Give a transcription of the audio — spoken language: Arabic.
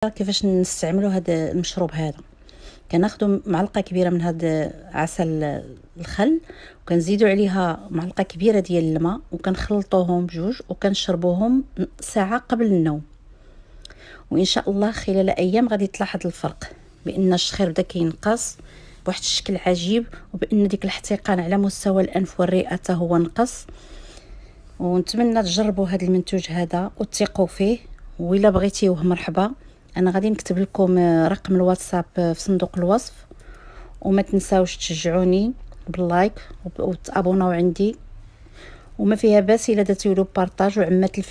كيفاش نستعملوا هذا المشروب هذا. كناخذوا معلقه كبيره من هذا عسل الخل وكنزيدوا عليها معلقه كبيره ديال الماء وكنخلطوهم بجوج وكنشربوهم ساعه قبل النوم، وان شاء الله خلال ايام غادي تلاحظ الفرق بان الشخير بدا كينقص بواحد الشكل عجيب، وبان ديك الاحتقان على مستوى الانف والرئه حتى هو نقص. ونتمنى تجربوا هذا المنتوج هذا وتثقوا فيه، وإلا بغيتيوه مرحبا. انا غادي نكتب لكم رقم الواتساب في صندوق الوصف، وما تنساوش تشجعوني باللايك وتابوناو عندي، وما فيها باس الا درتيولو بارطاج وعمات